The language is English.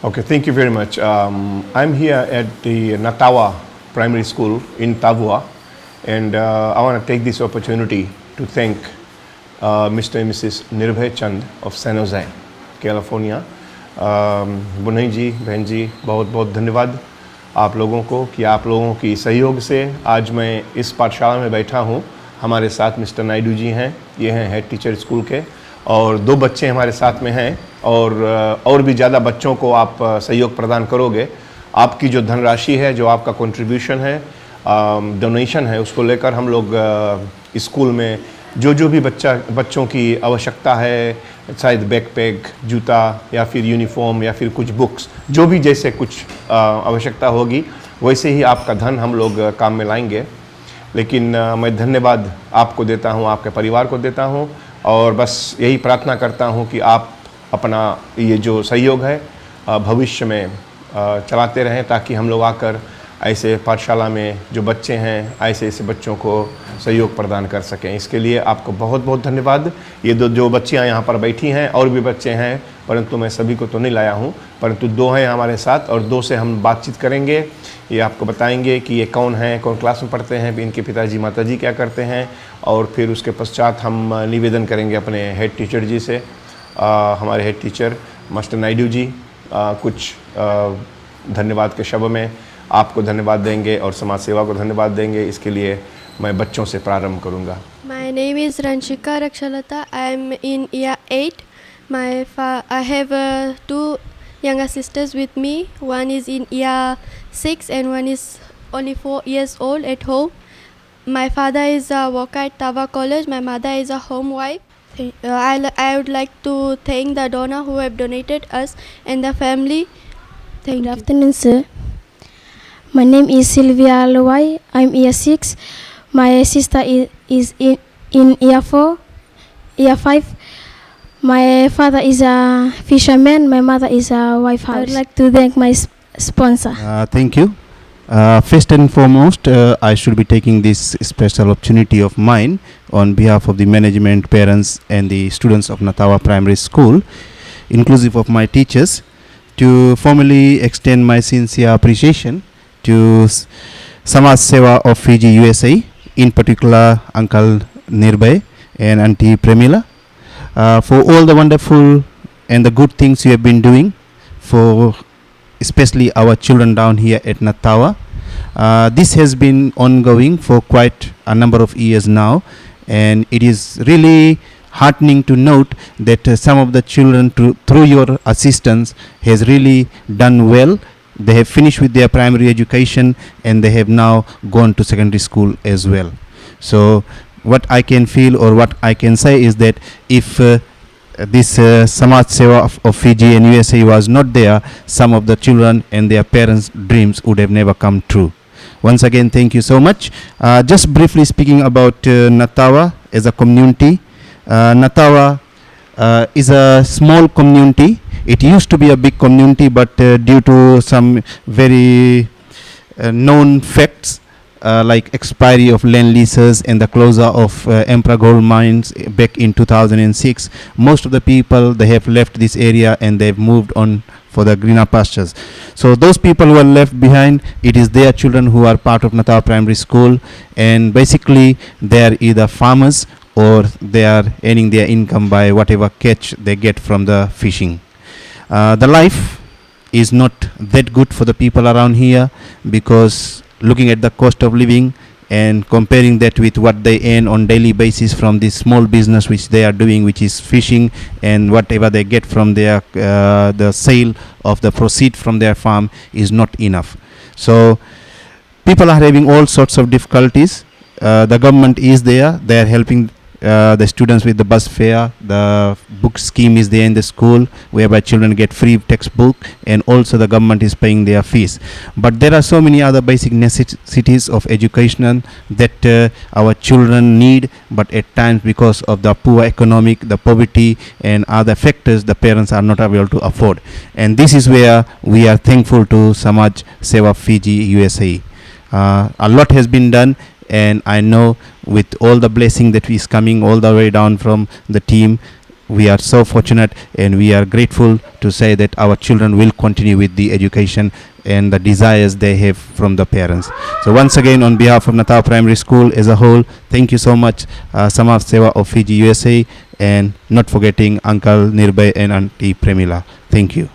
Okay, thank you very much. I'm here at the Natawa Primary School in Tavua, and I want to take this opportunity to thank Mr. and Mrs. Nirbhay Chand of San Jose, California. बुनई जी, बहन जी, बहुत बहुत धन्यवाद आप लोगों को कि आप लोगों की सहयोग से आज मैं इस पाठशाला में बैठा हूँ। हमारे साथ मिस्टर नायडू जी हैं, ये हैं हेड टीचर स्कूल के, और 2 बच्चे हमारे साथ में हैं, और भी ज़्यादा बच्चों को आप सहयोग प्रदान करोगे। आपकी जो धनराशि है, जो आपका कंट्रीब्यूशन है, डोनेशन है, उसको लेकर हम लोग स्कूल में जो भी बच्चों की आवश्यकता है, शायद बैकपैक, जूता या फिर यूनिफॉर्म या फिर कुछ बुक्स, जो भी जैसे कुछ आवश्यकता होगी वैसे ही आपका धन हम लोग काम में लाएंगे। लेकिन मैं धन्यवाद आपको देता हूँ, आपके परिवार को देता हूँ, और बस यही प्रार्थना करता हूँ कि आप अपना ये जो सहयोग है भविष्य में चलाते रहें, ताकि हम लोग आकर ऐसे पाठशाला में जो बच्चे हैं ऐसे बच्चों को सहयोग प्रदान कर सकें। इसके लिए आपको बहुत बहुत धन्यवाद। ये जो बच्चियां यहाँ पर बैठी हैं, और भी बच्चे हैं, परंतु मैं सभी को तो नहीं लाया हूँ, परंतु 2 हैं हमारे साथ, और 2 से हम बातचीत करेंगे। ये आपको बताएंगे कि ये कौन है, कौन क्लास में पढ़ते हैं, इनके पिताजी माताजी क्या करते हैं, और फिर उसके पश्चात हम निवेदन करेंगे अपने हेड टीचर जी से। हमारे head teacher master Naidu ji कुछ धन्यवाद के शब्द में आपको धन्यवाद देंगे और समाज सेवा को धन्यवाद देंगे। इसके लिए मैं बच्चों से प्रारंभ करूंगा। My name is Ranshika Rakshalata. I am in year 8. I have 2 younger sisters with me. One is in year 6 and one is only 4 years old at home. My father is a worker at Tava College. My mother is a home wife. I would like to thank the donor who have donated us and the family. Thank Good you. afternoon, sir. My name is Sylvia Loai. I'm year 6. My sister is in year 4, year 5. My father is a fisherman. My mother is a wife house. I would like to thank my sponsor. Thank you. First and foremost, I should be taking this special opportunity of mine on behalf of the management, parents and the students of Natawa Primary School, inclusive of my teachers, to formally extend my sincere appreciation to Samaj Seva of Fiji, USA, in particular Uncle Nirbhay and Auntie Premila, for all the wonderful and the good things you have been doing for especially our children down here at Natawa. This has been ongoing for quite a number of years now, and it is really heartening to note that some of the children through your assistance has really done well. They have finished with their primary education and they have now gone to secondary school as well. So what I can feel or what I can say is that if this Samaj Seva of Fiji and USA was not there, some of the children and their parents' dreams would have never come true. Once again, thank you so much. Just briefly speaking about Natawa as a community. Natawa is a small community. It used to be a big community, but due to some very known facts, like expiry of land leases and the closure of Emperor Gold Mines back in 2006, most of the people, they have left this area and they've moved on for the greener pastures. So those people who are left behind, it is their children who are part of Natawa Primary School, and basically they are either farmers or they are earning their income by whatever catch they get from the fishing. The life is not that good for the people around here, because looking at the cost of living and comparing that with what they earn on daily basis from this small business which they are doing, which is fishing, and whatever they get from their the sale of the proceed from their farm is not enough. So people are having all sorts of difficulties. The government is there, they are helping the students with the bus fare. The book scheme is there in the school, whereby children get free textbook, and also the government is paying their fees. But there are so many other basic necessities of education that our children need, but at times because of the poor economic, the poverty and other factors, the parents are not able to afford. And this is where we are thankful to Samaj Seva Fiji, USA. A lot has been done, and I know with all the blessing that is coming all the way down from the team, we are so fortunate and we are grateful to say that our children will continue with the education and the desires they have from the parents. So once again, on behalf of Natawa Primary School as a whole, thank you so much, Samaj Seva of Fiji USA, and not forgetting Uncle Nirbhay and Auntie Premila. Thank you.